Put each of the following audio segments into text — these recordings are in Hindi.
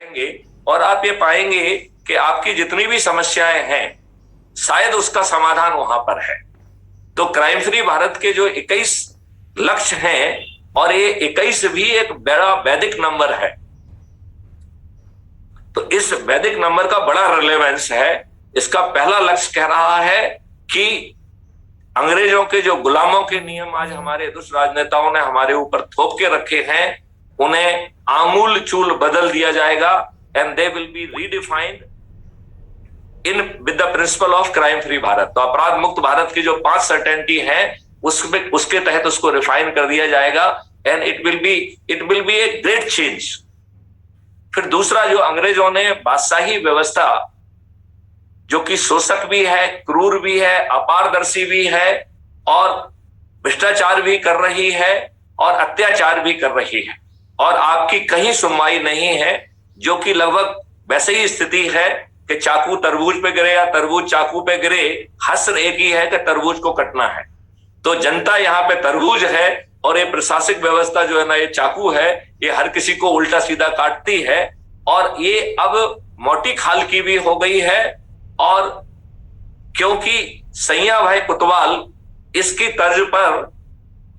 करेंगे और आप ये पाएंगे कि आपकी जितनी भी समस्याएं हैं शायद उसका समाधान वहां पर है। तो क्राइम फ्री भारत के जो 21 लक्ष्य हैं, और ये 21 भी एक बड़ा वैदिक नंबर है, तो इस वैदिक नंबर का बड़ा रिलेवेंस है। इसका पहला लक्ष्य कह रहा है कि अंग्रेजों के जो गुलामों के नियम आज हमारे दुष्ट राजनेताओं ने हमारे ऊपर थोप के रखे हैं, उन्हें आमूल चूल बदल दिया जाएगा and they will be redefined in with the principle of crime free Bharat. तो अपराध मुक्त भारत की जो 5 सर्टेनिटी है उसमें उसके तहत उसको रिफाइन कर दिया जाएगा and it will be a great change. फिर दूसरा, जो अंग्रेजों ने बादशाही व्यवस्था जो कि शोषक भी है, क्रूर भी है, अपारदर्शी भी है और भ्रष्टाचार भी कर रही है और अत्याचार भी कर रही है और आपकी कहीं सुनवाई नहीं है, जो कि लगभग वैसे ही स्थिति है कि चाकू तरबूज पे गिरे या तरबूज चाकू पे गिरे, हश्र एक ही है कि तरबूज को कटना है। तो जनता यहाँ पे तरबूज है और ये प्रशासनिक व्यवस्था जो है ना, ये चाकू है, ये हर किसी को उल्टा सीधा काटती है और ये अब मोटी खाल की भी हो गई है। और क्योंकि सैया भाई कोतवाल इसकी तर्ज पर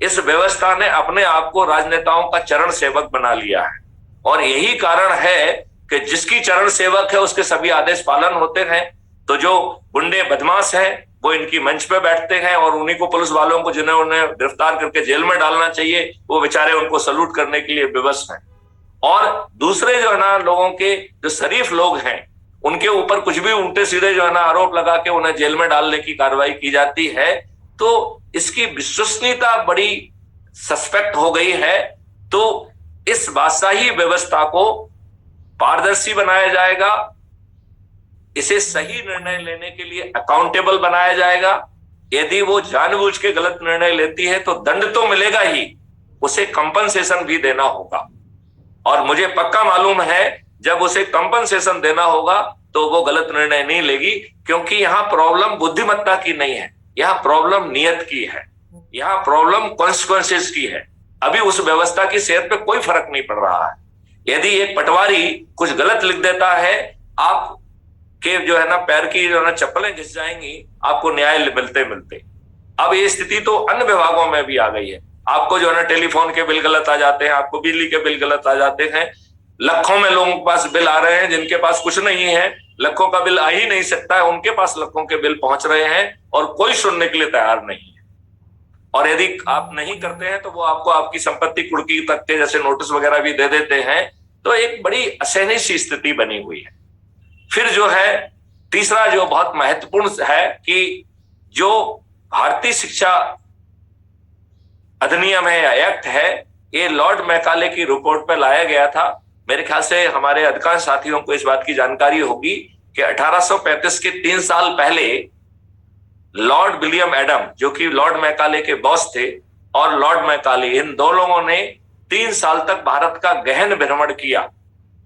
इस व्यवस्था ने अपने आप को राजनेताओं का चरण सेवक बना लिया है और यही कारण है कि जिसकी चरण सेवक है उसके सभी आदेश पालन होते हैं। तो जो गुंडे बदमाश हैं वो इनकी मंच पे बैठते हैं और उन्हीं को पुलिस वालों को जिन्हें उन्हें गिरफ्तार करके जेल में डालना चाहिए वो बेचारे उनको सलूट करने के लिए विवश हैं। और दूसरे जो है ना लोगों के जो शरीफ लोग हैं उनके ऊपर कुछ भी उल्टे सीधे जो है ना आरोप लगा के उन्हें जेल में डालने की कार्रवाई की जाती है। तो इसकी विश्वसनीयता बड़ी सस्पेक्ट हो गई है। तो इस बादशाही व्यवस्था को पारदर्शी बनाया जाएगा, इसे सही निर्णय लेने के लिए अकाउंटेबल बनाया जाएगा। यदि वो जानबूझ के गलत निर्णय लेती है तो दंड तो मिलेगा ही, उसे कंपनसेशन भी देना होगा। और मुझे पक्का मालूम है जब उसे कंपनसेशन देना होगा तो वो गलत निर्णय नहीं लेगी, क्योंकि यहाँ प्रॉब्लम बुद्धिमत्ता की नहीं है, यहाँ प्रॉब्लम नियत की है, यहाँ प्रॉब्लम कॉन्सिक्वेंसेस की है। अभी उस व्यवस्था की सेहत पे कोई फर्क नहीं पड़ रहा है। यदि एक पटवारी कुछ गलत लिख देता है, आप के जो है ना पैर की जो है ना चप्पलें घिस जाएंगी आपको न्याय मिलते मिलते। अब ये स्थिति तो अन्य विभागों में भी आ गई है। आपको जो है ना टेलीफोन के बिल गलत आ जाते हैं, आपको बिजली के बिल गलत आ जाते हैं। लाखों में लोगों के पास बिल आ रहे हैं जिनके पास कुछ नहीं है, लाखों का बिल आ ही नहीं सकता है, उनके पास लाखों के बिल पहुंच रहे हैं और कोई सुनने के लिए तैयार नहीं है। और यदि आप नहीं करते हैं तो वो आपको आपकी संपत्ति कुर्की तक के जैसे नोटिस वगैरह भी दे देते हैं। तो एक बड़ी असहनीय सी स्थिति बनी हुई है। फिर जो है तीसरा जो बहुत महत्वपूर्ण है कि जो भारतीय शिक्षा अधिनियम है या एक्ट है, ये लॉर्ड मैकाले की रिपोर्ट पे लाया गया था। मेरे ख्याल से हमारे अधिकांश साथियों को इस बात की जानकारी होगी कि 1835 के 3 साल पहले लॉर्ड विलियम एडम, जो कि लॉर्ड मैकाले के बॉस थे, और लॉर्ड मैकाले, इन दो लोगों ने 3 साल तक भारत का गहन भ्रमण किया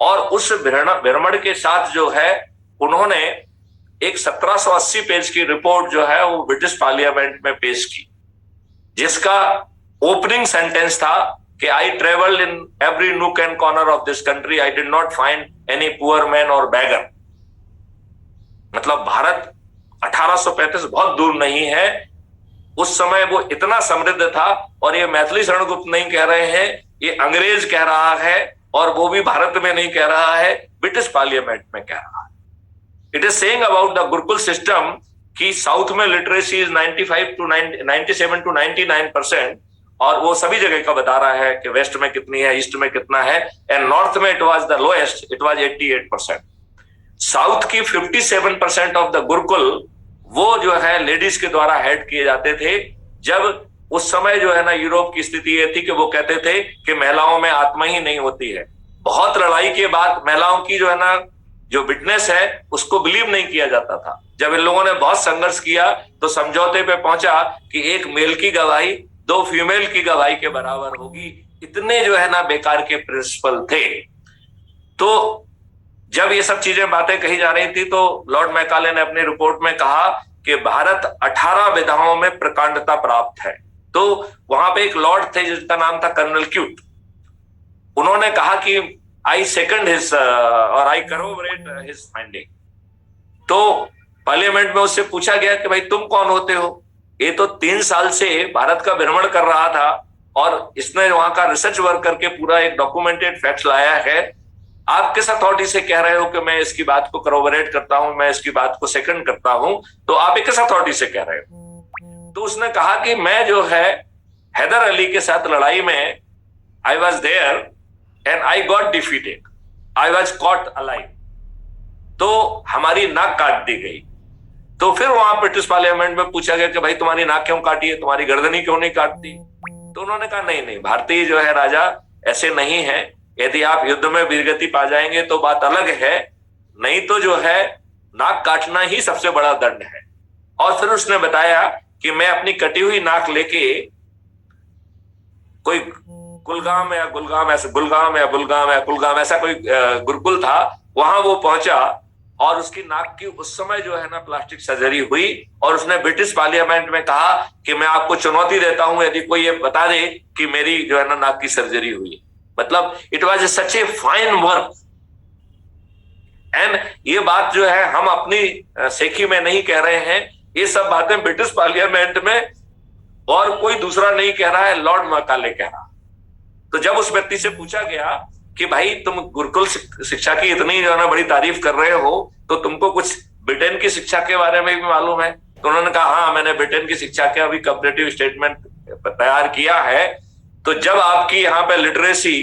और उस भ्रमण के साथ जो है उन्होंने एक 1780 पेज की रिपोर्ट जो है वो ब्रिटिश पार्लियामेंट में पेश की, जिसका ओपनिंग सेंटेंस था कि I travelled in every nook and corner of this country, I did not find any poor man और बैगर। मतलब भारत 1835 बहुत दूर नहीं है, उस समय वो इतना समृद्ध था। और ये मैथिली शरण गुप्त नहीं कह रहे हैं, ये अंग्रेज कह रहा है, और वो भी भारत में नहीं कह रहा है, ब्रिटिश पार्लियामेंट में कह रहा है। It is saying about the Gurukul system कि साउथ में लिटरेसी इज 97 to 99%, और वो सभी जगह का बता रहा है कि वेस्ट में कितनी है, ईस्ट में कितना है, एंड नॉर्थ में it was the lowest, it was 88%। South की 57% ऑफ द गुरुकुल वो जो है लेडीज के द्वारा हेड किए जाते थे। जब उस समय जो है ना यूरोप की स्थिति ये थी कि वो कहते थे कि महिलाओं में आत्मा ही नहीं होती है। बहुत लड़ाई के बाद महिलाओं की जो है ना जो विटनेस है उसको बिलीव नहीं किया जाता था। जब इन लोगों ने बहुत संघर्ष किया तो समझौते पे पहुंचा कि एक मेल की गवाही 2 फीमेल की गवाही के बराबर होगी। इतने जो है ना बेकार के प्रिंसिपल थे। तो जब ये सब चीजें बातें कही जा रही थी तो लॉर्ड मैकाले ने अपनी रिपोर्ट में कहा कि भारत 18 विधाओं में प्रकांडता प्राप्त है। तो वहां पे एक लॉर्ड थे जिसका नाम था कर्नल क्यूट। उन्होंने कहा कि आई सेकंड हिज और आई करोबरेट हिज फाइंडिंग। तो पार्लियामेंट में उससे पूछा गया कि भाई तुम कौन होते हो? ये तो 3 साल से भारत का भ्रमण कर रहा था और इसने वहां का रिसर्च वर्क करके पूरा एक डॉक्यूमेंटेड फैक्ट लाया है। आप किस अथॉरिटी से कह रहे हो कि मैं इसकी बात को करोबरेट करता हूं, मैं इसकी बात को सेकंड करता हूं? तो आप किस अथॉरिटी से कह रहे हो? तो उसने कहा कि मैं जो है हैदर अली के साथ लड़ाई में I was there and I got defeated, I was caught alive. तो हमारी नाक काट दी गई। तो फिर वहां ब्रिटिश पार्लियामेंट में पूछा गया कि भाई तुम्हारी नाक क्यों काटी है, तुम्हारी गर्दनी क्यों नहीं काटती? तो उन्होंने कहा नहीं नहीं, भारतीय जो है राजा ऐसे नहीं है, यदि आप युद्ध में वीरगति पा जाएंगे तो बात अलग है, नहीं तो जो है नाक काटना ही सबसे बड़ा दंड है। और फिर उसने बताया कि मैं अपनी कटी हुई नाक लेके कोई कुलगाम या गुलगाम, ऐसा गुलगाम या बुलगाम या कुलगाम ऐसा कोई गुरुकुल था, वहां वो पहुंचा और उसकी नाक की उस समय जो है ना प्लास्टिक सर्जरी हुई। और उसने ब्रिटिश पार्लियामेंट में कहा कि मैं आपको चुनौती देता हूं, यदि कोई ये बता दे कि मेरी जो है ना नाक की सर्जरी हुई। मतलब it was such a fine work. And ये बात जो है हम अपनी सेखी में नहीं कह रहे हैं, ये सब बातें ब्रिटिश पार्लियामेंट में और कोई दूसरा नहीं कह रहा है, लॉर्ड मैकाले कह रहा। तो जब उस व्यक्ति से पूछा गया कि भाई तुम गुरुकुल शिक्षा की इतनी जो है ना बड़ी तारीफ कर रहे हो, तो तुमको कुछ ब्रिटेन की शिक्षा के बारे में भी मालूम है? तो उन्होंने कहा हाँ, मैंने ब्रिटेन की शिक्षा के अभी कंपैरेटिव स्टेटमेंट तैयार किया है। तो जब आपकी यहाँ पे लिटरेसी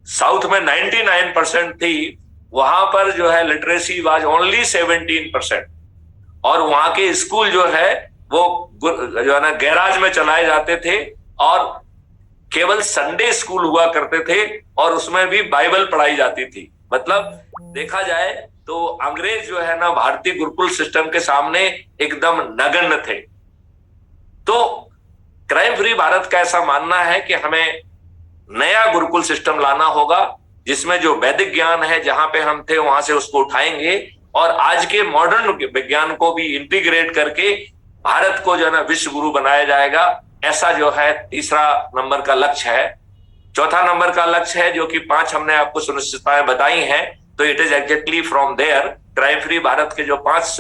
साउथ में 99% थी, वहां पर जो है लिटरेसी वाज ओनली 17%। और वहां के स्कूल जो है वो जो है ना गैराज में चलाए जाते थे और केवल संडे स्कूल हुआ करते थे और उसमें भी बाइबल पढ़ाई जाती थी। मतलब देखा जाए तो अंग्रेज जो है ना भारतीय गुरुकुल सिस्टम के सामने एकदम नगण्य थे। तो क्राइम फ्री भारत का ऐसा मानना है कि हमें नया गुरुकुल सिस्टम लाना होगा, जिसमें जो वैदिक ज्ञान है जहां पे हम थे वहां से उसको उठाएंगे और आज के मॉडर्न विज्ञान को भी इंटीग्रेट करके भारत को जो है ना विश्व गुरु बनाया जाएगा। ऐसा जो है तीसरा नंबर का लक्ष्य है। चौथा नंबर का लक्ष्य है जो कि 5 हमने आपको सुनिश्चितताएं बताई हैं, तो it is exactly from there crime free Bharat के जो 5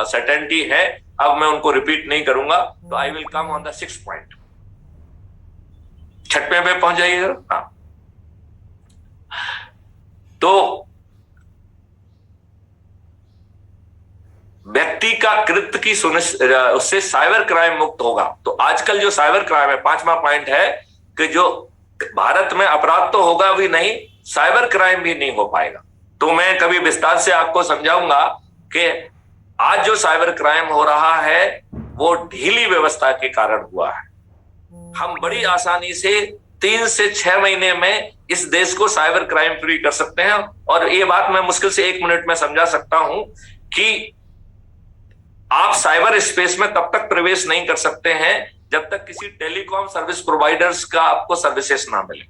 सर्टेनिटी है, अब मैं उनको रिपीट नहीं करूंगा। तो I will come on the 6th point. 6वें पे पहुंच जाइए जरा। हाँ, तो व्यक्ति का कृत्य की उससे साइबर क्राइम मुक्त होगा। तो आजकल जो साइबर क्राइम है, 5वां पॉइंट है कि जो भारत में अपराध तो होगा भी नहीं, साइबर क्राइम भी नहीं हो पाएगा। तो मैं कभी विस्तार से आपको समझाऊंगा कि आज जो साइबर क्राइम हो रहा है वो ढीली व्यवस्था के कारण हुआ है। हम बड़ी आसानी से 3 से 6 महीने में इस देश को साइबर क्राइम फ्री कर सकते हैं। और ये बात मैं मुश्किल से 1 मिनट में समझा सकता हूं कि आप साइबर स्पेस में तब तक प्रवेश नहीं कर सकते हैं जब तक किसी टेलीकॉम सर्विस प्रोवाइडर्स का आपको सर्विसेज ना मिले।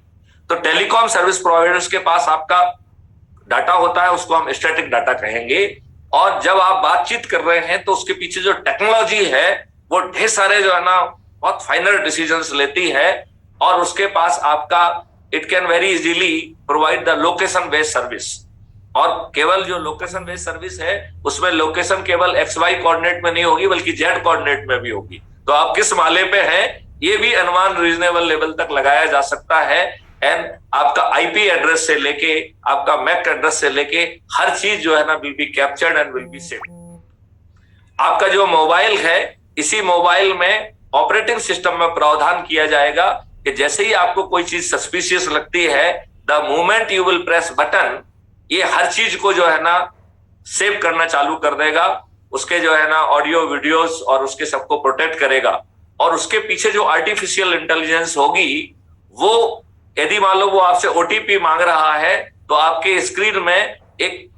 तो टेलीकॉम सर्विस प्रोवाइडर्स के पास आपका डाटा होता है, उसको हम स्टैटिक डाटा कहेंगे। और जब आप बातचीत कर रहे हैं तो उसके पीछे जो टेक्नोलॉजी है वो ढेर सारे जो है ना बहुत फाइनल डिसीजंस लेती है और उसके पास आपका it can very easily provide the location based service. और केवल जो लोकेशन बेस्ड सर्विस है उसमें लोकेशन केवल XY कोऑर्डिनेट में नहीं होगी बल्कि Z कोऑर्डिनेट में भी होगी। तो आप किस माले पे हैं ये भी अनुमान रीजनेबल लेवल तक लगाया जा सकता है। एंड आपका IP एड्रेस से लेके आपका मैक एड्रेस से लेके हर चीज जो है ना will be captured and will be saved. आपका जो मोबाइल है, इसी मोबाइल में ऑपरेटिंग सिस्टम में प्रावधान किया जाएगा कि जैसे ही आपको कोई चीज सस्पिशियस लगती है, the moment you will press button, ये हर चीज को जो है ना सेव करना चालू कर देगा, उसके जो है ना ऑडियो वीडियोस और उसके सबको प्रोटेक्ट करेगा। और उसके पीछे जो आर्टिफिशियल इंटेलिजेंस होगी वो यदि मान लो वो आपसे OTP मांग रहा है तो आपके स्क्रीन में एक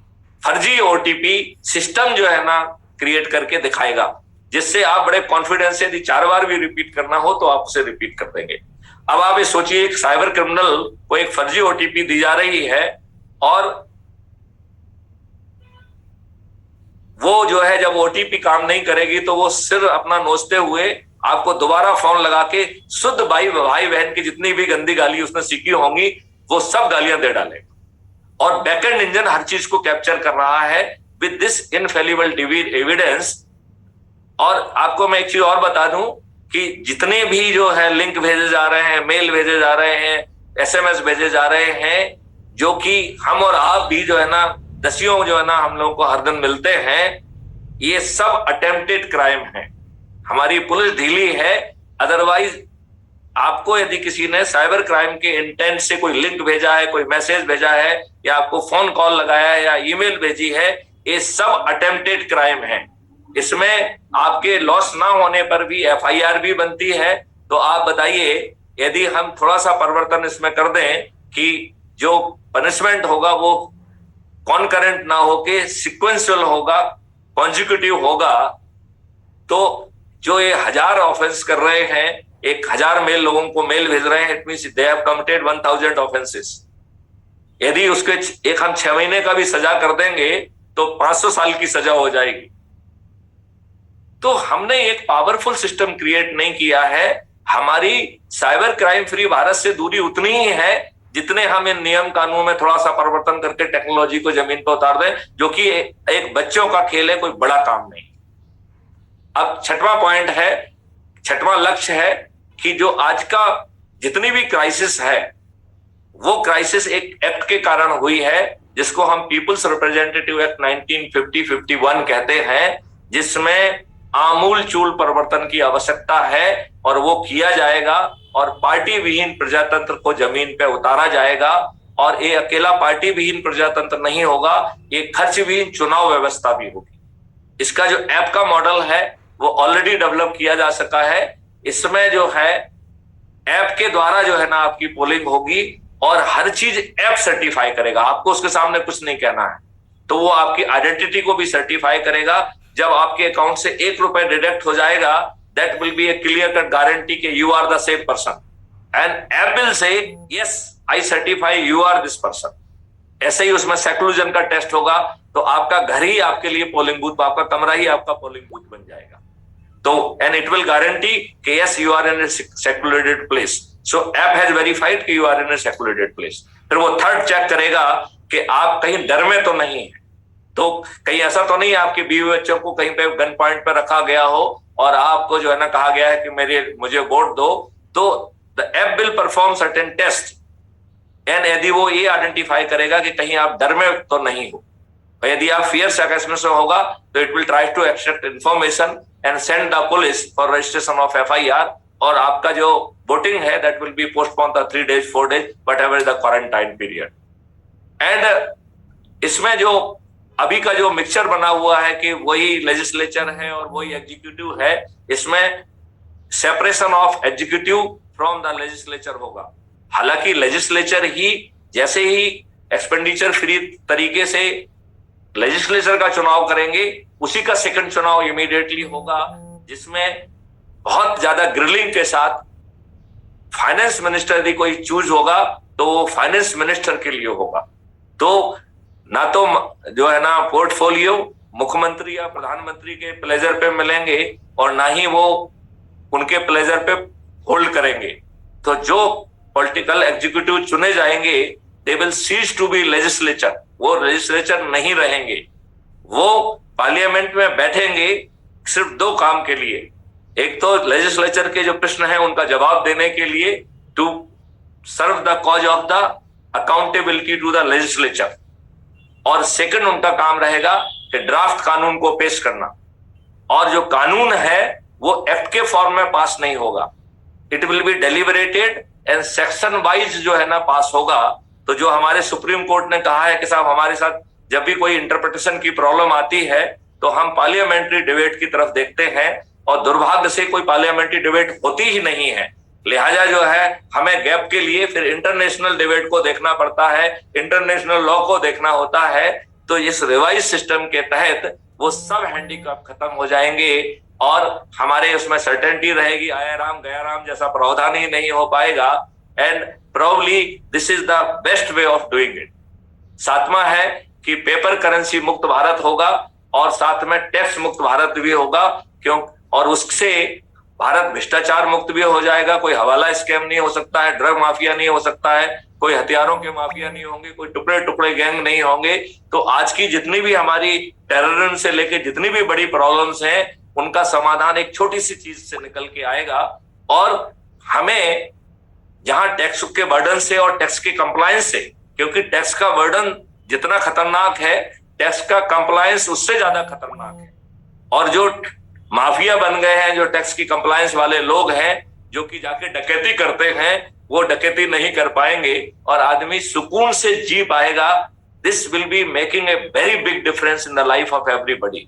फर्जी OTP सिस्टम जो है ना क्रिएट करके दिखाएगा, जिससे आप बड़े कॉन्फिडेंस से यदि 4 बार भी रिपीट करना हो तो आप उसे रिपीट कर देंगे। अब आप ये सोचिए एक साइबर क्रिमिनल को एक फर्जी OTP दी जा रही है और वो जो है जब OTP काम नहीं करेगी तो वो सिर अपना नोचते हुए आपको दोबारा फोन लगा के शुद्ध भाई बहन की जितनी भी गंदी गाली उसने सीखी होंगी वो सब गालियां दे डालेगा। और बैकएंड इंजन हर चीज को कैप्चर कर रहा है विद दिस इनफेलिबल एविडेंस। और आपको मैं एक चीज और बता दूं कि जितने भी जो है लिंक भेजे जा रहे हैं, मेल भेजे जा रहे हैं, एसएमएस भेजे जा रहे हैं, जो कि हम और आप भी जो है ना दसियों जो है ना हम लोगों को हर दिन मिलते हैं, ये सब अटेम्प्टेड क्राइम है। हमारी पुलिस ढीली है। अदरवाइज आपको यदि किसी ने साइबर क्राइम के इंटेंट से कोई लिंक भेजा है, कोई मैसेज भेजा है, या आपको फोन कॉल लगाया है या ईमेल भेजी है, ये सब अटेम्प्टेड क्राइम है। इसमें आपके लॉस ना होने पर भी एफआईआर भी बनती है। तो आप बताइए, यदि हम थोड़ा सा परिवर्तन इसमें कर दें कि जो पनिशमेंट होगा वो कॉन्करेंट ना होके सिक्वेंशियल होगा, कॉन्जिक्यूटिव होगा, तो जो ये 1000 ऑफेंस कर रहे हैं, 1000 मेल लोगों को मेल भेज रहे हैं, it means they have committed 1000 offences. यदि उसके एक हम 6 महीने का भी सजा कर देंगे तो 500 साल की सजा हो जाएगी। तो हमने एक पावरफुल सिस्टम क्रिएट नहीं किया है। हमारी साइबर क्राइम फ्री भारत से दूरी उतनी ही है जितने हम इन नियम कानून में थोड़ा सा परिवर्तन करके टेक्नोलॉजी को जमीन पर उतार दें, जो कि एक बच्चों का खेल है, कोई बड़ा काम नहीं। अब छठवां लक्ष्य है कि जो आज का जितनी भी क्राइसिस है वो क्राइसिस एक एक्ट के कारण हुई है, जिसको हम पीपल्स रिप्रेजेंटेटिव एक्ट 1950-51 कहते हैं, जिसमें आमूल चूल परिवर्तन की आवश्यकता है और वो किया जाएगा और पार्टी विहीन प्रजातंत्र को जमीन पे उतारा जाएगा। और ये अकेला पार्टी विहीन प्रजातंत्र नहीं होगा, ये खर्च विहीन चुनाव व्यवस्था भी होगी। इसका जो ऐप का मॉडल है वो ऑलरेडी डेवलप किया जा सका है। इसमें जो है ऐप के द्वारा जो है ना आपकी पोलिंग होगी और हर चीज ऐप सर्टिफाई करेगा, आपको उसके सामने कुछ नहीं कहना है। तो वो आपकी आइडेंटिटी को भी सर्टिफाई करेगा। जब आपके अकाउंट से 1 रुपए डिडक्ट हो जाएगा, that will be a clear cut guarantee कि you are the same person, and app will say yes I certify you are this person. ऐसे ही उसमें सेक्लूजन का टेस्ट होगा, तो आपका घर ही आपके लिए पोलिंग बूथ, आपका कमरा ही आपका पोलिंग बूथ बन जाएगा। तो एंड इट विल गारंटी कि yes you are in a secluded place, so app has verified कि you are in a secluded place. फिर वो थर्ड चेक करेगा कि आप कहीं डर में तो नहीं है, तो कहीं ऐसा तो नहीं है आपके बीवी बच्चों को कहीं पे गन पॉइंट पे रखा गया हो और आपको जो है ना कहा गया है कि मुझे वोट दो। तो the app will perform certain test, and यदि वो ये आइडेंटिफाई करेगा कि कहीं आप डर में तो नहीं हो, और यदि आप फियर सर्कमस्टेंस में होगा तो it will try to extract information and send the police for registration of FIR. और आपका जो वोटिंग है that will be postpone the 3 days 4 days whatever the quarantine period. And इसमें जो अभी का जो मिक्सचर बना हुआ है कि वही लेजिस्लेचर है और वही एग्जीक्यूटिव है, इसमें separation of executive from the legislature होगा। हालांकि लेजिस्लेचर ही जैसे ही एक्सपेंडिचर फ्री तरीके से लेजिस्लेचर का चुनाव करेंगे, उसी का सेकंड चुनाव इमीडिएटली होगा, जिसमें बहुत ज्यादा ग्रिलिंग के साथ फाइनेंस मिनिस्टर यदि कोई चूज होगा तो वो फाइनेंस मिनिस्टर के लिए होगा। तो ना तो जो है ना पोर्टफोलियो मुख्यमंत्री या प्रधानमंत्री के प्लेजर पे मिलेंगे और ना ही वो उनके प्लेजर पे होल्ड करेंगे। तो जो पॉलिटिकल एग्जीक्यूटिव चुने जाएंगे they will cease to be legislature, वो लेजिस्लेचर नहीं रहेंगे, वो पार्लियामेंट में बैठेंगे सिर्फ 2 काम के लिए। एक तो लेजिस्लेचर के जो प्रश्न है उनका जवाब देने के लिए, to serve the cause of the accountability to the legislature, और सेकंड उनका काम रहेगा कि ड्राफ्ट कानून को पेश करना। और जो कानून है वो एक्ट के फॉर्म में पास नहीं होगा, it will B deliberated and section wise जो है ना पास होगा। तो जो हमारे सुप्रीम कोर्ट ने कहा है कि साहब हमारे साथ जब भी कोई इंटरप्रिटेशन की प्रॉब्लम आती है तो हम पार्लियामेंट्री डिबेट की तरफ देखते हैं, और दुर्भाग्य से कोई पार्लियामेंट्री डिबेट होती ही नहीं है। लिहाजा जो है हमें गैप के लिए फिर इंटरनेशनल डिबेट को देखना पड़ता है, इंटरनेशनल लॉ को देखना होता है। तो इस रिवाइज सिस्टम के तहत वो सब हैंडीकैप खत्म हो जाएंगे और हमारे उसमें सर्टेनिटी रहेगी, आया राम गया राम जैसा प्रावधान ही नहीं हो पाएगा। And probably this is the best way of doing it. 7वां है कि पेपर करेंसी मुक्त भारत होगा और साथ में टैक्स मुक्त भारत भी होगा, क्यों, और उससे भारत भ्रष्टाचार मुक्त भी हो जाएगा। कोई हवाला स्कैम नहीं हो सकता है, ड्रग माफिया नहीं हो सकता है, कोई हथियारों के माफिया नहीं होंगे, कोई टुकड़े टुकड़े गैंग नहीं होंगे। तो आज की जितनी भी हमारी टेररिज्म से लेके जितनी भी बड़ी प्रॉब्लम्स हैं, उनका समाधान एक छोटी सी चीज से निकल के आएगा। और हमें जहां टैक्स के बर्डन से और टैक्स के कंप्लायंस से, क्योंकि टैक्स का बर्डन जितना खतरनाक है, टैक्स का कंप्लायंस उससे ज्यादा खतरनाक है। और जो माफिया बन गए हैं, जो टैक्स की कंप्लायंस वाले लोग हैं, जो कि जाके डकैती करते हैं, वो डकैती नहीं कर पाएंगे और आदमी सुकून से जी पाएगा। This will be making a very big difference in the life of everybody.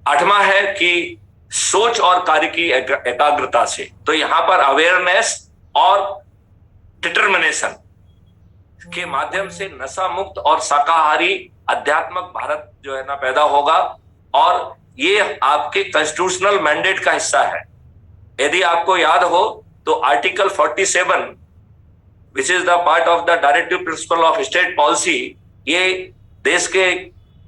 आठवां है कि सोच और कार्य की एकाग्रता से। तो यहां पर अवेयरनेस और डिटर्मिनेशन के माध्यम से नशा मुक्त और शाकाहारी आध्यात्मिक भारत जो है ना पैदा होगा। और ये आपके कॉन्स्टिट्यूशनल मैंडेट का हिस्सा है। यदि आपको याद हो तो article 47 which is the part of the directive principle of state policy, ये देश के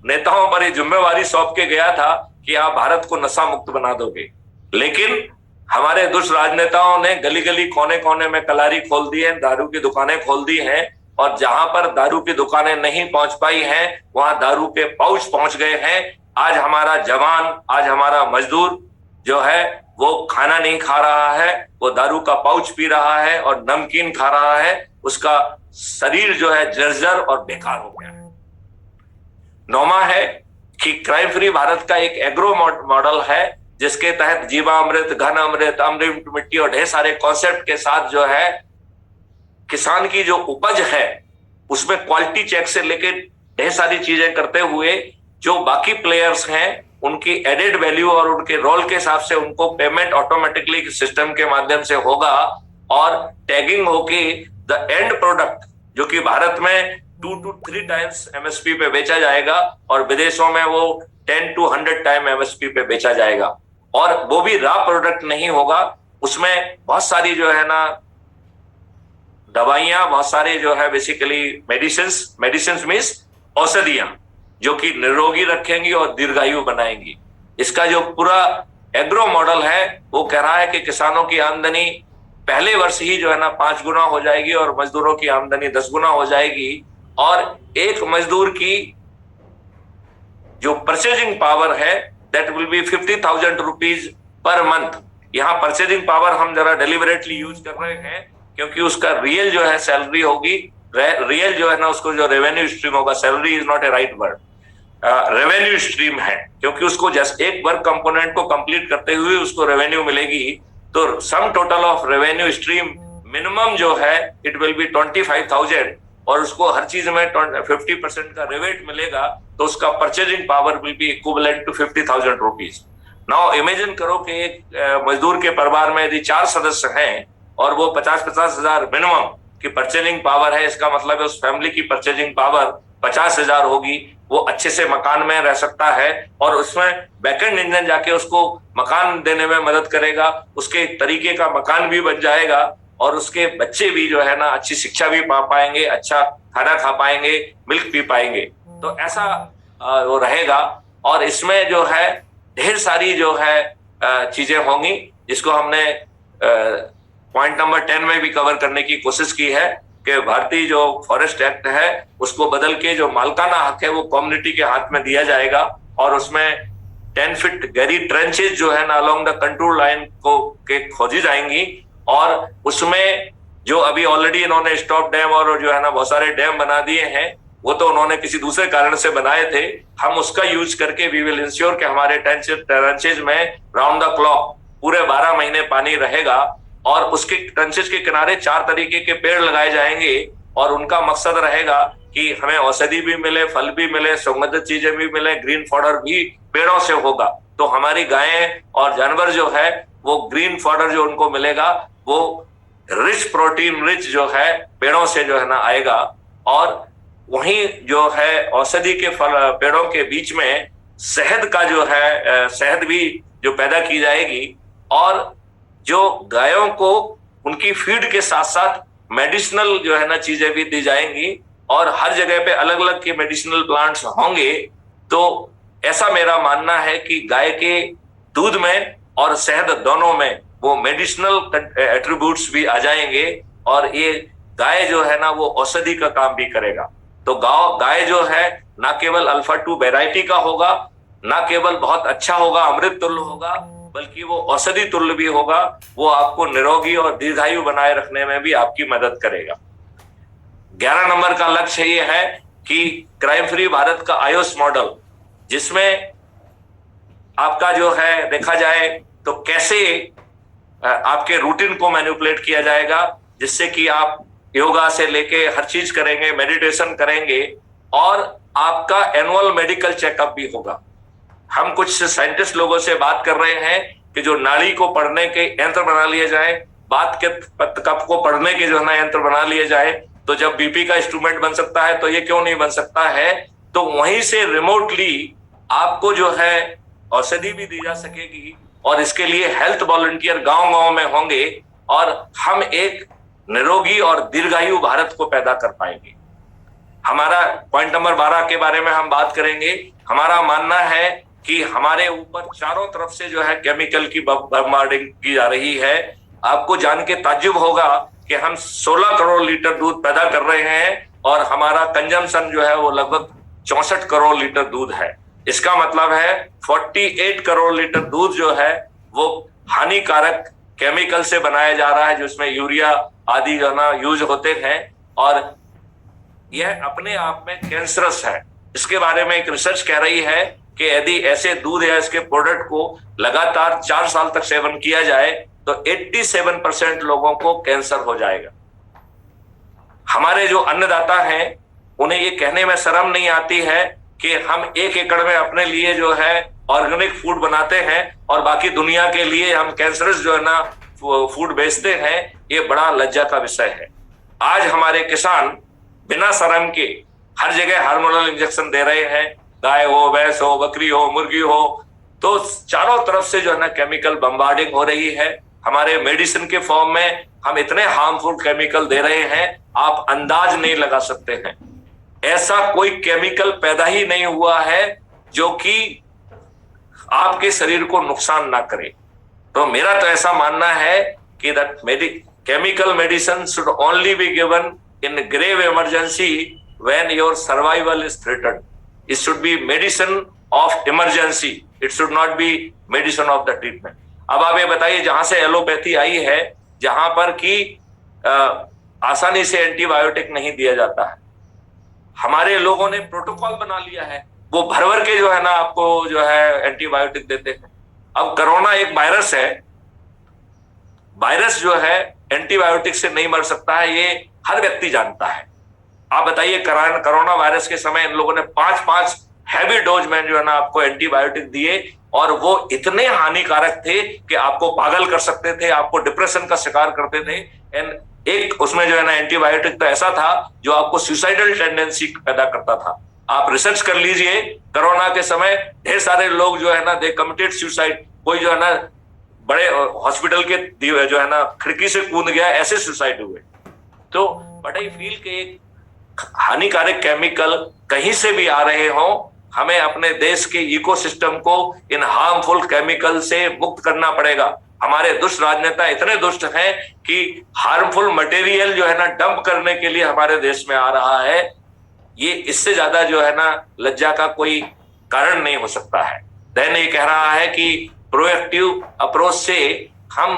नेताओं पर ये जिम्मेवारी सौंप के गया था कि आप भारत को नशा मुक्त बना दोगे। लेकिन हमारे दुष्ट राजनेताओं ने गली गली कोने कोने में कलारी खोल दी है, दारू की दुकानें खोल दी हैं। और जहां पर दारू की दुकानें नहीं पहुंच पाई हैं, वहां दारू के पाउच पहुंच गए हैं। आज हमारा जवान, आज हमारा मजदूर जो है वो खाना नहीं खा रहा है, वो दारू का पाउच पी रहा है और नमकीन खा रहा है। उसका शरीर जो है जर्जर और बेकार हो गया है। नौवां है कि क्राइम फ्री भारत का एक एग्रो मॉडल है, जिसके तहत जीवामृत, घन अमृत, अमृत मिट्टी और ढेर सारे कॉन्सेप्ट के साथ जो है किसान की जो उपज है उसमें क्वालिटी चेक से लेके ढेर सारी चीजें करते हुए जो बाकी प्लेयर्स हैं उनकी एडेड वैल्यू और उनके रोल के हिसाब से उनको पेमेंट ऑटोमेटिकली सिस्टम के माध्यम से होगा। और टैगिंग होके द एंड प्रोडक्ट जो कि भारत में 2 to 3 टाइम्स एमएसपी पे बेचा जाएगा और विदेशों में वो 10 to 100 टाइम एमएसपी पे बेचा जाएगा। और वो भी रॉ प्रोडक्ट नहीं होगा, उसमें बहुत सारी जो है ना दवाइयां, बहुत सारे जो है बेसिकली मेडिसिन मीन्स औषधियां, जो कि निरोगी रखेंगी और दीर्घायु बनाएंगी। इसका जो पूरा एग्रो मॉडल है वो कह रहा है कि किसानों की आमदनी पहले वर्ष ही जो है ना 5 गुना हो जाएगी और मजदूरों की आमदनी 10 गुना हो जाएगी। और एक मजदूर की जो परचेजिंग पावर है that will B 50,000 rupees per month. यहाँ परचेजिंग पावर हम जरा डेलिबरेटली यूज कर रहे हैं क्योंकि उसका रियल जो है सैलरी होगी, रियल जो है ना उसको जो रेवेन्यू स्ट्रीम होगा, salary is not a right word, revenue stream है, क्योंकि उसको जस्ट एक वर्क कंपोनेंट को कंप्लीट करते हुए उसको रेवेन्यू मिलेगी। तो sum total of revenue stream minimum जो है इट विल बी 25,000 और उसको हर चीज में 50% का रिबेट मिलेगा। तो उसका purchasing power will be equivalent to 50,000 rupees. Now imagine करो कि एक मजदूर के परिवार में यदि 4 सदस्य हैं और वो 50-50 हजार मिनिमम की परचेजिंग पावर है, इसका मतलब है उस फैमिली की परचेजिंग पावर 50,000 होगी। वो अच्छे से मकान में रह सकता है और उसमें बैकएंड इंजन जाके उसको मकान देने में मदद करेगा, उसके तरीके का मकान भी बन जाएगा और उसके बच्चे भी जो है ना अच्छी शिक्षा भी पा पाएंगे, अच्छा खाना खा पाएंगे, मिल्क पी पाएंगे। तो ऐसा वो रहेगा। और इसमें जो है ढेर सारी जो है चीजें होंगी जिसको हमने पॉइंट नंबर 10 में भी कवर करने की कोशिश की है कि भारतीय जो फॉरेस्ट एक्ट है उसको बदल के जो मालकाना हक है वो कम्युनिटी के हाथ में दिया जाएगा और उसमें 10 फीट गहरी ट्रेंचेज जो है ना अलोंग द कंट्रोल लाइन को के खोजी जाएंगी। और उसमें जो अभी ऑलरेडी इन्होंने स्टॉप डैम और जो है ना बहुत सारे डैम बना दिए हैं, वो तो उन्होंने किसी दूसरे कारण से बनाए थे। हम उसका यूज करके वी विल इंश्योर कि हमारे ट्रेंचेज में राउंड द क्लॉक पूरे 12 महीने पानी रहेगा। और उसके ट्रेंचेज के किनारे 4 तरीके के पेड़ लगाए जाएंगे और उनका मकसद रहेगा कि हमें औषधि भी मिले, फल भी मिले, सुगंधित चीजें भी मिले, ग्रीन फॉडर भी पेड़ों से होगा। तो हमारी गायें और जानवर जो है वो ग्रीन फॉडर जो उनको मिलेगा वो रिच प्रोटीन रिच जो है पेड़ों से जो है ना आएगा। और वहीं जो है औषधि के फल पेड़ों के बीच में शहद का जो है शहद भी जो पैदा की जाएगी और जो गायों को उनकी फीड के साथ साथ मेडिसिनल जो है ना चीजें भी दी जाएंगी और हर जगह पे अलग अलग के मेडिसिनल प्लांट्स होंगे। तो ऐसा मेरा मानना है कि गाय के दूध में और शहद दोनों में वो मेडिसिनल एट्रीब्यूट्स भी आ जाएंगे और ये गाय जो है ना वो औषधि का काम भी करेगा। तो गाय जो है ना केवल अल्फा 2 वैरायटी का होगा, ना केवल बहुत अच्छा होगा, अमृत तुल्य होगा, बल्कि वो औषधि तुल्य भी होगा। वो आपको निरोगी और दीर्घायु बनाए रखने में भी आपकी मदद करेगा। 11 नंबर का लक्ष्य ये है कि क्राइम फ्री भारत का आयुष मॉडल, जिसमें आपका जो है देखा जाए तो कैसे आपके रूटीन को मैनिपुलेट किया जाएगा, जिससे कि आप योगा से लेके हर चीज करेंगे, मेडिटेशन करेंगे, और आपका एनुअल मेडिकल चेकअप भी होगा। हम कुछ साइंटिस्ट लोगों से बात कर रहे हैं कि जो नाड़ी को पढ़ने के यंत्र बना लिए जाए, बात के कप को पढ़ने के जो है ना यंत्र बना लिए जाए, तो जब बीपी का इंस्ट्रूमेंट बन सकता है तो ये क्यों नहीं बन सकता है। तो वहीं से रिमोटली आपको जो है औषधि भी दी जा सकेगी, और इसके लिए हेल्थ वॉलंटियर गांव-गांव में होंगे, और हम एक निरोगी और दीर्घायु भारत को पैदा कर पाएंगे। हमारा पॉइंट नंबर 12 के बारे में हम बात करेंगे। हमारा मानना है कि हमारे ऊपर चारों तरफ से जो है केमिकल की बम्बार्डिंग की जा रही है। आपको जान के ताज्जुब होगा कि हम 16 करोड़ लीटर दूध पैदा कर रहे हैं, और हमारा कंजम्पशन जो है वो लगभग 64 करोड़ लीटर दूध है। इसका मतलब है 48 करोड़ लीटर दूध जो है वो हानिकारक केमिकल से बनाया जा रहा है, जिसमें यूरिया आदि जो ना यूज होते हैं, और यह अपने आप में कैंसरस है। इसके बारे में एक रिसर्च कह रही है कि यदि ऐसे दूध या इसके प्रोडक्ट को लगातार 4 साल तक सेवन किया जाए तो 87% लोगों को कैंसर हो जाएगा। हमारे जो अन्नदाता हैं उन्हें ये कहने में शर्म नहीं आती है कि हम 1 एकड़ में अपने लिए जो है ऑर्गेनिक फूड बनाते हैं, और बाकी दुनिया के लिए हम कैंसरस जो है ना फूड बेचते हैं। ये बड़ा लज्जा का विषय है। आज हमारे किसान बिना शर्म के हर जगह हार्मोनल इंजेक्शन दे रहे हैं, गाय हो, भैंस हो, बकरी हो, मुर्गी हो, तो चारों तरफ से जो है ना केमिकल बम्बार्डिंग हो रही है। हमारे मेडिसिन के फॉर्म में हम इतने हार्मफुल केमिकल दे रहे हैं, आप अंदाज नहीं लगा सकते हैं। ऐसा कोई केमिकल पैदा ही नहीं हुआ है जो कि आपके शरीर को नुकसान ना करे। तो मेरा तो ऐसा मानना है कि that chemical medicine should only be given in grave emergency when your survival is threatened. It should be medicine of emergency. It should not be medicine of the treatment. अब आप ये बताइए, जहां से एलोपैथी आई है, जहां पर कि आसानी से एंटीबायोटिक नहीं दिया जाता है, हमारे लोगों ने प्रोटोकॉल बना लिया है, वो भर भर के जो है ना आपको जो है एंटीबायोटिक देते हैं। अब कोरोना एक वायरस है, वायरस जो है एंटीबायोटिक से नहीं मर सकता है, ये हर व्यक्ति जानता है। आप बताइए, कोरोना वायरस के समय इन लोगों ने 5-5 हैवी डोज में जो है ना आपको एंटीबायोटिक दिए, और वो इतने हानिकारक थे कि आपको पागल कर सकते थे, आपको डिप्रेशन का शिकार करते थे। एंड एक उसमें जो है ना एंटीबायोटिक तो ऐसा था जो आपको सुसाइडल टेंडेंसी पैदा करता था। आप रिसर्च कर लीजिए, कोरोना के समय ढेर सारे लोग जो है ना दे कमिटेड सुसाइड। कोई जो है ना बड़े हॉस्पिटल के जो है ना खिड़की से कूद गया, ऐसे सुसाइड हुए। तो बट आई फील के एक हानिकारक केमिकल कहीं से भी आ रहे हो, हमें अपने देश के इकोसिस्टम को इन हार्मफुल केमिकल से मुक्त करना पड़ेगा। हमारे दुष्ट राजनेता इतने दुष्ट हैं कि हार्मफुल मटेरियल जो है ना डंप करने के लिए हमारे देश में आ रहा है। ये इससे ज्यादा जो है ना लज्जा का कोई कारण नहीं हो सकता है। दैन ये कह रहा है कि प्रोएक्टिव अप्रोच से हम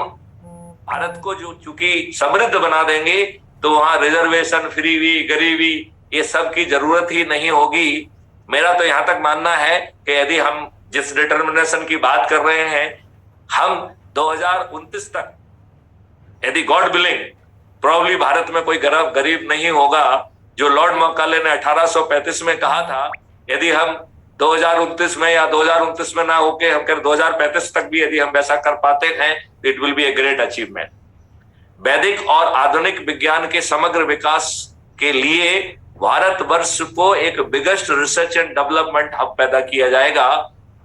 भारत को जो चूंकि समृद्ध बना देंगे, तो वहां रिजर्वेशन, फ्रीवी, गरीबी, ये सब की जरूरत ही नहीं होगी। मेरा तो यहां तक मानना है कि यदि हम जिस डिटर्मिनेशन की बात कर रहे हैं, हम 2029 तक यदि गॉड विलिंग प्रोबब्ली भारत में कोई गरीब नहीं होगा। जो लॉर्ड मकाले ने 1835 में कहा था, यदि हम 2029 में या 2029 में ना होके हम 2035 तक भी यदि हम वैसा कर पाते हैं, it will be a great achievement. वैदिक और आधुनिक विज्ञान के समग्र विकास के लिए भारतवर्ष को एक biggest research and development hub पैदा किया जाएगा।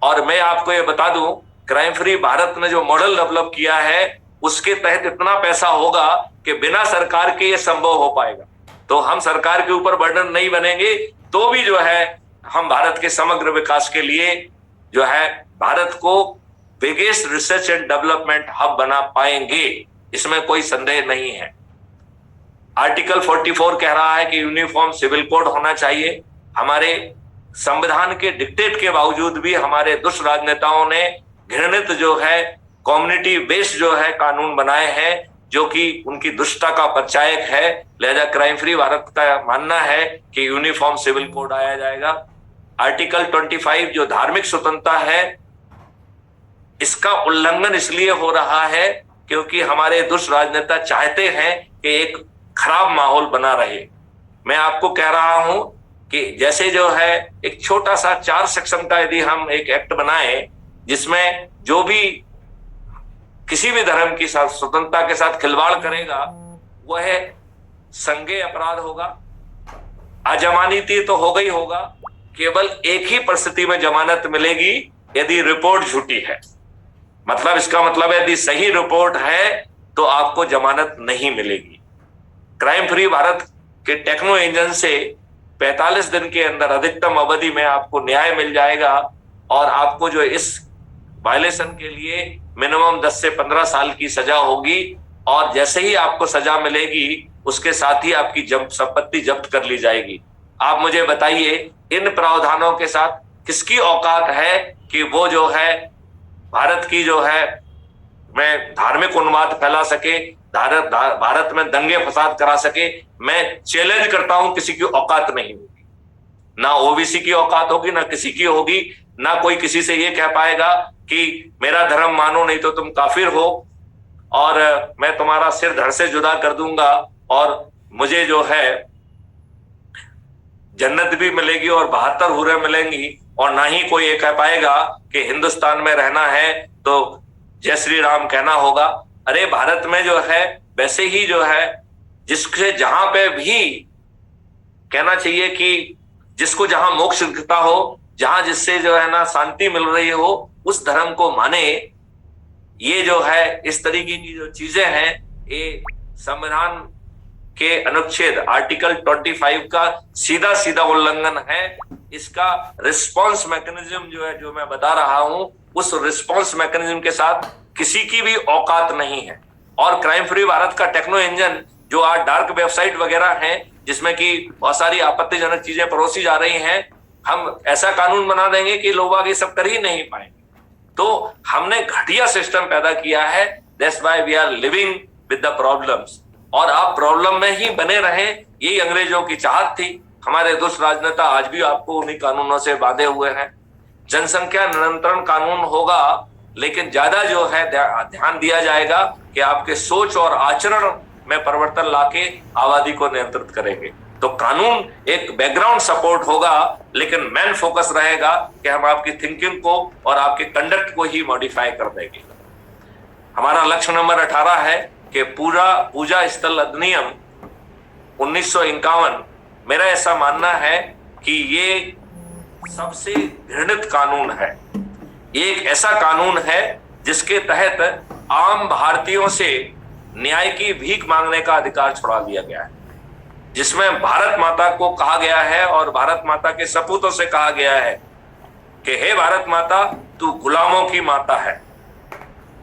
और मैं आपको ये बता दूं, क्राइम फ्री भारत ने जो मॉडल डेवलप किया है, उसके तहत इतना पैसा होगा कि बिना सरकार के ये संभव हो पाएगा। तो हम सरकार के ऊपर बर्डन नहीं बनेंगे, तो भी जो है हम भारत के समग्र विकास के लिए जो है भारत को biggest research and development hub बना पाएंगे, इसमें कोई संदेह नहीं है। आर्टिकल 44 कह रहा है कि यूनिफॉर्म सिविल कोड होना चाहिए। हमारे संविधान के डिक्टेट के बावजूद भी हमारे दुष्ट राजनेताओं ने घृणित जो है कम्युनिटी बेस्ड जो है कानून बनाए हैं, जो कि उनकी दुष्टता का परिचायक है। लिहाजा क्राइम फ्री भारत का मानना है कि यूनिफॉर्म सिविल कोड आया जाएगा। आर्टिकल 25 जो धार्मिक स्वतंत्रता है, इसका उल्लंघन इसलिए हो रहा है क्योंकि हमारे दुष्ट राजनेता चाहते हैं कि एक खराब माहौल बना रहे। मैं आपको कह रहा हूं कि जैसे जो है एक छोटा सा 4 सेक्शन का यदि हम एक एक्ट बनाए जिसमें जो भी किसी भी धर्म की स्वतंत्रता के साथ खिलवाड़ करेगा वह संज्ञेय अपराध होगा। अजमानती तो होगा ही होगा, केवल एक ही परिस्थिति में जमानत मिलेगी, यदि रिपोर्ट झूठी है। मतलब इसका मतलब यदि सही रिपोर्ट है तो आपको जमानत नहीं मिलेगी। Crime free Bharat K techno engine से 45 दिन के अंदर अधिकतम अवधि में आपको न्याय मिल जाएगा और आपको जो इस वायलेशन के लिए मिनिमम 10 से 15 साल की सजा होगी। और जैसे ही आपको सजा मिलेगी उसके साथ ही आपकी संपत्ति जब्त कर ली जाएगी। आप मुझे बताइए, इन प्रावधानों के साथ किसकी औकात है कि वो जो है भारत की जो है मैं धार्मिक उन्माद फैला सके, भारत में दंगे फसाद करा सके। मैं चैलेंज करता हूं, किसी की औकात नहीं होगी, ना ओबीसी की औकात होगी, ना किसी की होगी। ना कोई किसी से ये कह पाएगा कि मेरा धर्म मानो नहीं तो तुम काफिर हो और मैं तुम्हारा सिर धड़ से जुदा कर दूंगा और मुझे जो है जन्नत भी मिलेगी और 72 हूरें मिलेंगी। और ना ही कोई ये कह पाएगा कि हिंदुस्तान में रहना है तो जय श्री राम कहना होगा। अरे भारत में जो है वैसे ही जो है जिससे जहां पे भी कहना चाहिए कि जिसको जहां मोक्ष दिखता हो, जहां जिससे जो है ना शांति मिल रही हो, उस धर्म को माने। ये जो है इस तरीके की जो चीजें हैं, ये संविधान के अनुच्छेद आर्टिकल 25 का सीधा सीधा उल्लंघन है। इसका रिस्पांस मैकेनिज्म जो है, जो मैं बता रहा हूं, उस रिस्पांस मैकेनिज्म के साथ किसी की भी औकात नहीं है। और क्राइम फ्री भारत का टेक्नो इंजन जो आज डार्क वेबसाइट वगैरह हैं जिसमें कि बहुत सारी आपत्तिजनक चीजें परोसी जा रही हैं, हम ऐसा कानून बना देंगे कि लोग आगे सब कर ही नहीं पाएंगे। तो हमने घटिया सिस्टम पैदा किया है। That's why we are living with the problems. और आप प्रॉब्लम में ही बने रहें, यही अंग्रेजों की चाहत थी। हमारे दुष्ट राजनेता आज भी आपको उन्हीं कानूनों से बांधे हुए हैं। जनसंख्या नियंत्रण कानून होगा, लेकिन ज्यादा जो है ध्यान दिया जाएगा कि आपके सोच और आचरण में परिवर्तन लाके आबादी को नियंत्रित करेंगे। तो कानून एक बैकग्राउंड सपोर्ट होगा, लेकिन मेन फोकस रहेगा कि हम आपकी थिंकिंग को और आपके कंडक्ट को ही मॉडिफाई कर देंगे। हमारा लक्ष्य नंबर 18 है कि पूरा पूजा स्थल अधिनियम 1951, मेरा ऐसा मानना है कि ये सबसे घृणित कानून है। ये एक ऐसा कानून है जिसके तहत आम भारतीयों से न्याय की भीख मांगने का अधिकार छुड़ा लिया गया है, जिसमें भारत माता को कहा गया है और भारत माता के सपूतों से कहा गया है कि हे भारत माता, तू गुलामों की माता है।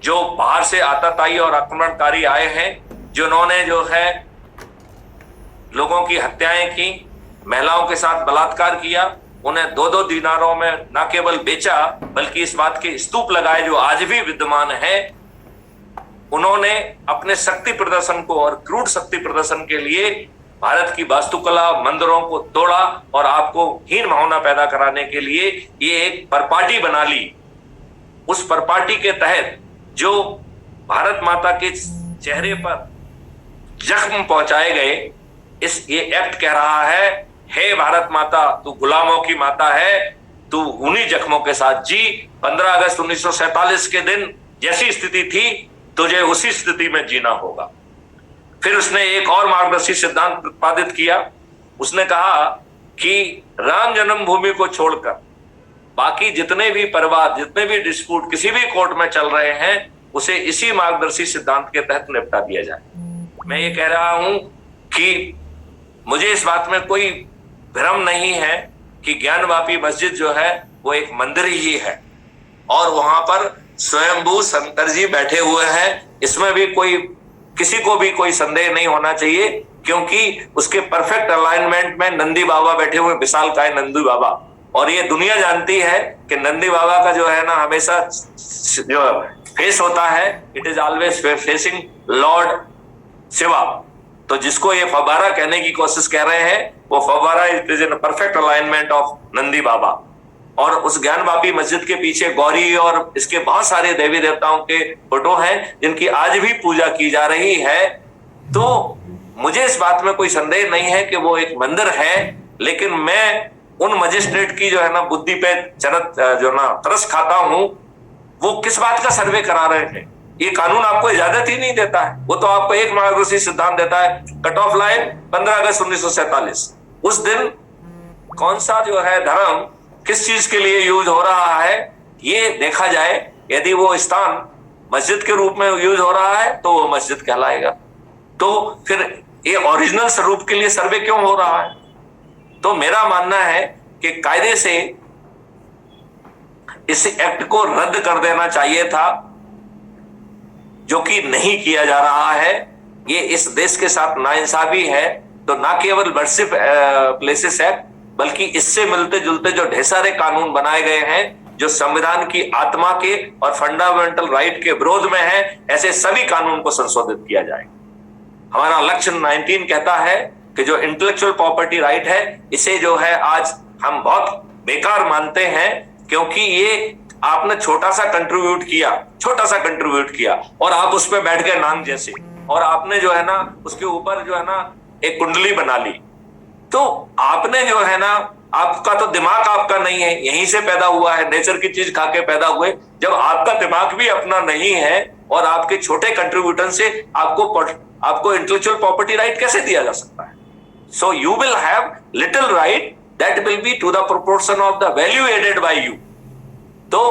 जो बाहर से आतताई और आक्रमणकारी आए हैं, जिन्होंने जो है लोगों की हत्याएं की, महिलाओं के साथ बलात्कार किया, उन्हें 2-2 दीनारों में न केवल बेचा बल्कि इस बात के स्तूप लगाए जो आज भी विद्यमान है। उन्होंने अपने शक्ति प्रदर्शन को और क्रूर शक्ति प्रदर्शन के लिए भारत की वास्तुकला, मंदिरों को तोड़ा और आपको हीन भावना पैदा कराने के लिए ये एक परपाटी बना ली। उस परपाटी के तहत जो भारत माता के चेहरे पर जख्म पहुंचाए गए, ये एक्ट कह रहा है, हे भारत माता, तू गुलामों की माता है, तू उन्हीं जख्मों के साथ जी। 15 अगस्त 1947 के दिन जैसी स्थिति थी, तुझे उसी स्थिति में जीना होगा। फिर उसने एक और मार्गदर्शी सिद्धांत प्रतिपादित किया। उसने कहा कि राम जन्मभूमि को छोड़कर बाकी जितने भी परिवार, जितने भी डिस्प्यूट किसी भी कोर्ट में चल रहे हैं, उसे इसी मार्गदर्शी सिद्धांत के तहत निपटा दिया जाए। मैं ये कह रहा हूं कि मुझे इस बात में कोई भ्रम नहीं है कि ज्ञानवापी मस्जिद जो है वो एक मंदिर ही है और वहां पर स्वयंभू शंकर जी बैठे हुए हैं। इसमें भी कोई, किसी को भी कोई संदेह नहीं होना चाहिए क्योंकि उसके परफेक्ट अलाइनमेंट में नंदी बाबा बैठे हुए, विशालकाय नंदी बाबा। और ये दुनिया जानती है कि नंदी बाबा का जो है ना हमेशा जो फेस होता है, it is always facing Lord Shiva. तो जिसको ये फव्वारा कहने की कोशिश कर रहे हैं, वो फव्वारा it is in perfect alignment of Nandi Baba. और उस ज्ञानवापी मस्जिद के पीछे गौरी और इसके बहुत सारे देवी देवताओं के फोटो हैं जिनकी आज भी पूजा की जा रही है। तो मुझे इस बात में कोई संदेह नहीं है कि वो एक मंदिर है, लेकिन मैं उन मजिस्ट्रेट की जो है ना बुद्धि पे जो ना तरस खाता हूं, वो किस बात का सर्वे करा रहे हैं। ये कानून आपको इजाजत ही नहीं देता है। वो तो आपको एक मार्गदर्शी सिद्धांत देता है, कट ऑफ लाइन 15 अगस्त 1947। उस दिन कौन सा जो है धर्म किस चीज के लिए यूज हो रहा है ये देखा जाए। यदि वो स्थान मस्जिद के रूप में यूज हो रहा है तो वो मस्जिद कहलाएगा। तो फिर ये ओरिजिनल स्वरूप के लिए सर्वे क्यों हो रहा है? तो मेरा मानना है कि कायदे से इस एक्ट को रद्द कर देना चाहिए था, जो कि नहीं किया जा रहा है। ये इस देश के साथ नाइंसाफी है। तो ना केवल वर्शिप प्लेसेस एक्ट, बल्कि इससे मिलते जुलते जो ढेर सारे कानून बनाए गए हैं जो संविधान की आत्मा के और फंडामेंटल राइट के विरोध में है, ऐसे सभी कानून को संशोधित किया जाए। हमारा लक्ष्य 19 कहता है कि जो इंटेलेक्चुअल प्रॉपर्टी राइट है, इसे जो है आज हम बहुत बेकार मानते हैं, क्योंकि ये आपने छोटा सा कंट्रीब्यूट किया और आप उस पर बैठ गए नांग जैसे, और आपने जो है ना उसके ऊपर जो है ना एक कुंडली बना ली। तो आपने जो है ना, आपका तो दिमाग आपका नहीं है, यहीं से पैदा हुआ है, नेचर की चीज खा के पैदा हुए। जब आपका दिमाग भी अपना नहीं है और आपके छोटे कंट्रीब्यूशन से आपको इंटेलेक्चुअल प्रॉपर्टी राइट कैसे दिया जा सकता है? So you will have little right that will be to the proportion of the value added by you. तो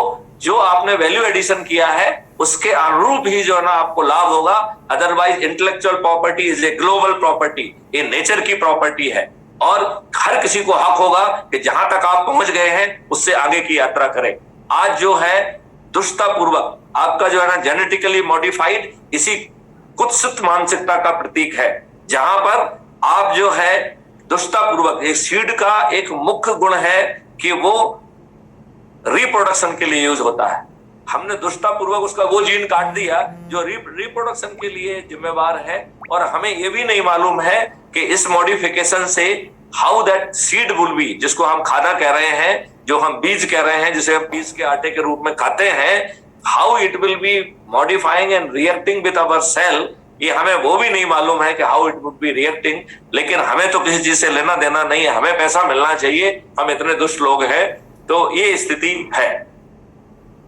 जो आपने वैल्यू एडिशन किया है उसके अनुरूप ही जो है ना आपको लाभ होगा। Otherwise intellectual property is a global property, ये नेचर की प्रॉपर्टी है और हर किसी को हक होगा कि जहां तक आप पहुंच गए हैं उससे आगे की यात्रा करें। आज जो है दुष्टतापूर्वक आपका जो है ना जेनेटिकली मॉडिफाइड इसी कुत्सित मानसिकता का प्रतीक है, जहां पर आप जो है दुष्टतापूर्वक, एक सीड का एक मुख्य गुण है कि वो रिप्रोडक्शन के लिए यूज होता है। हमने दुष्टतापूर्वक उसका वो जीन काट दिया जो रिप्रोडक्शन के लिए जिम्मेवार है, और हमें ये भी नहीं मालूम है कि इस मॉडिफिकेशन से how that seed will be, जिसको हम खाना कह रहे हैं, जो हम बीज कह रहे हैं, जिसे हम बीज के आटे के रूप में खाते हैं, how it will be modifying and reacting with our cell, ये हमें वो भी नहीं मालूम है कि how it would be reacting. लेकिन हमें तो किसी चीज से लेना देना नहीं है, हमें पैसा मिलना चाहिए, हम इतने दुष्ट लोग हैं। तो ये स्थिति है।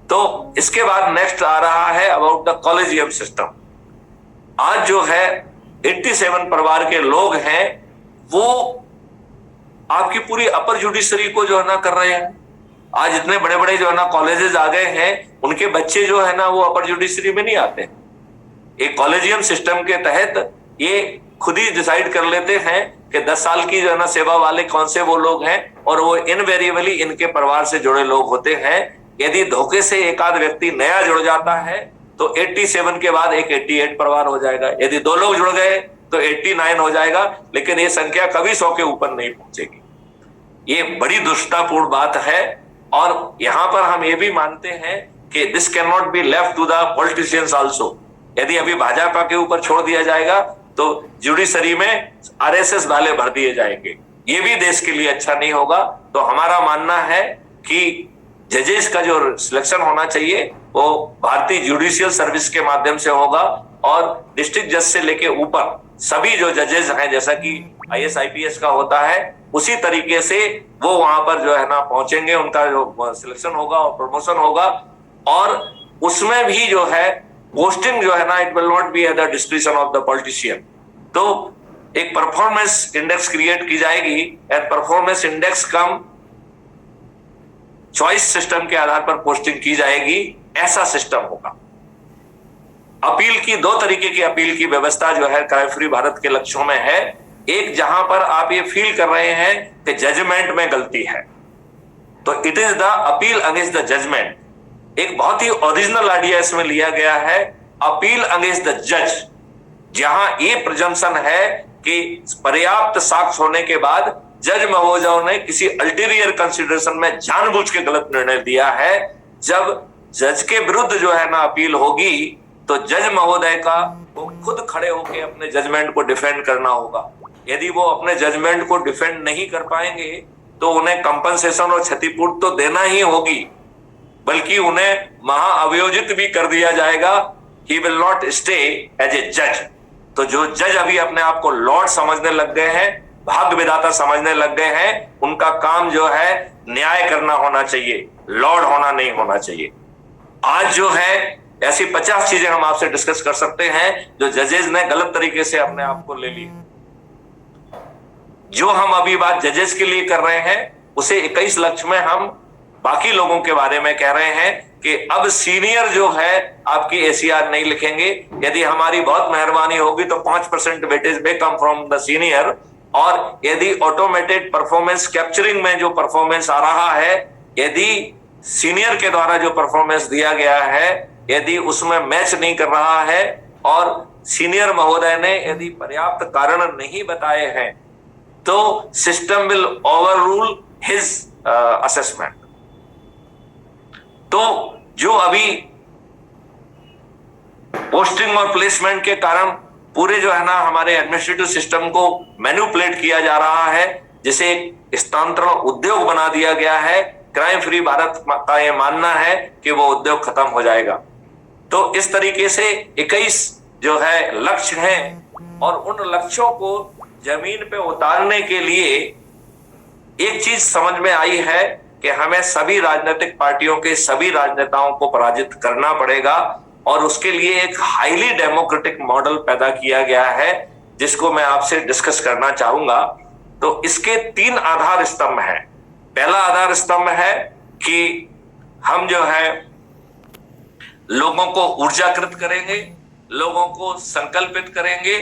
तो इसके बाद नेक्स्ट आ रहा है अबाउट द कॉलेजियम सिस्टम। आज जो है 87 परिवार के लोग हैं, वो आपकी पूरी अपर जुडिशरी को जो है ना कर रहे हैं। आज इतने बड़े बड़े जो है ना कॉलेजेस आ गए हैं, उनके बच्चे जो है ना वो अपर जुडिशरी में नहीं आते। एक कॉलेजियम सिस्टम के तहत ये खुद ही डिसाइड कर लेते हैं कि 10 साल की जो है ना सेवा वाले कौन से वो लोग हैं, और वो इनवेरिएबली इनके परिवार से जुड़े लोग होते हैं। यदि धोखे से एक आध व्यक्ति नया जुड़ जाता है तो 87 के बाद एक 88 परिवार हो जाएगा। यदि 2 लोग जुड़ गए तो 89 हो जाएगा, लेकिन ये संख्या कभी 100 के ऊपर नहीं पहुंचेगी। ये बड़ी दुष्टतापूर्ण बात है। और यहां पर हम ये भी मानते हैं कि this can not be left to the politicians also. यदि अभी भाजपा के ऊपर छोड़ दिया जाएगा तो जुडिशरी में आरएसएस वाले भर दिए जाएंगे, ये भी देश के लिए अच्छा नहीं होगा। तो हमारा मानना है कि जजेस का जो सिलेक्शन होना चाहिए वो भारतीय जुडिशियल सर्विस के माध्यम से होगा, और डिस्ट्रिक्ट जज से लेके ऊपर सभी जो जजेस हैं, जैसा कि आईएएस आईपीएस का होता है, उसी तरीके से वो वहां पर जो है ना पहुंचेंगे, उनका जो सिलेक्शन होगा और प्रमोशन होगा। और उसमें भी जो है पोस्टिंग जो है ना, it will not be at the description of the politician. तो एक परफॉर्मेंस इंडेक्स क्रिएट की जाएगी, and performance index come choice system के आधार पर पोस्टिंग की जाएगी, ऐसा सिस्टम होगा। अपील की 2 तरीके की अपील की व्यवस्था जो है क्राइम फ्री भारत के लक्ष्यों में है। एक, जहां पर आप ये फील कर रहे हैं कि जजमेंट में गलती है, तो it is the appeal against the judgement. एक बहुत ही ओरिजिनल आइडिया इसमें लिया गया है, अपील अगेंस्ट द जज, जहां ये प्रिजम्पशन है कि पर्याप्त साक्ष्य होने के बाद जज महोदयों ने किसी अल्टीरियर कंसिडरेशन में जानबूझ के गलत निर्णय दिया है। जब जज के विरुद्ध जो है ना अपील होगी तो जज महोदय का वो खुद खड़े होकर अपने जजमेंट को डिफेंड करना होगा। यदि वो अपने जजमेंट को डिफेंड नहीं कर पाएंगे तो उन्हें कंपनसेशन और क्षतिपूर्ति तो देना ही होगी, बल्कि उन्हें महाअभियोजित भी कर दिया जाएगा। He will not stay as a जज। तो जो जज अभी अपने आप को लॉर्ड समझने लग गए हैं, भाग्य विधाता समझने लग गए हैं, उनका काम जो है न्याय करना होना चाहिए, लॉर्ड होना नहीं होना चाहिए। आज जो है ऐसी 50 चीजें हम आपसे डिस्कस कर सकते हैं जो जजेस ने गलत तरीके से अपने आप को ले ली। जो हम अभी बात जजेस के लिए कर रहे हैं उसे 21 लक्ष्य में हम बाकी लोगों के बारे में कह रहे हैं कि अब सीनियर जो है आपकी एसीआर नहीं लिखेंगे। यदि हमारी बहुत मेहरबानी होगी तो 5% वेटेज में कम फ्रॉम द सीनियर। और यदि ऑटोमेटेड परफॉर्मेंस कैप्चरिंग में जो परफॉर्मेंस आ रहा है, यदि सीनियर के द्वारा जो परफॉर्मेंस दिया गया है यदि उसमें मैच नहीं कर रहा है और सीनियर महोदय ने यदि पर्याप्त कारण नहीं बताए हैं तो system will over rule his assessment. तो जो अभी पोस्टिंग और प्लेसमेंट के कारण पूरे जो है ना हमारे एडमिनिस्ट्रेटिव सिस्टम को मैनिपुलेट किया जा रहा है, जिसे एक स्थानांतरण उद्योग बना दिया गया है, क्राइम फ्री भारत का यह मानना है कि वो उद्योग खत्म हो जाएगा। तो इस तरीके से 21 जो है लक्ष्य हैं और उन लक्ष्यों को जमीन पे उतारने के लिए एक चीज समझ में आई है कि हमें सभी राजनीतिक पार्टियों के सभी राजनेताओं को पराजित करना पड़ेगा और उसके लिए एक हाईली डेमोक्रेटिक मॉडल पैदा किया गया है जिसको मैं आपसे डिस्कस करना चाहूंगा। तो इसके 3 आधार स्तंभ हैं। पहला आधार स्तंभ है कि हम जो है लोगों को ऊर्जाकृत करेंगे, लोगों को संकल्पित करेंगे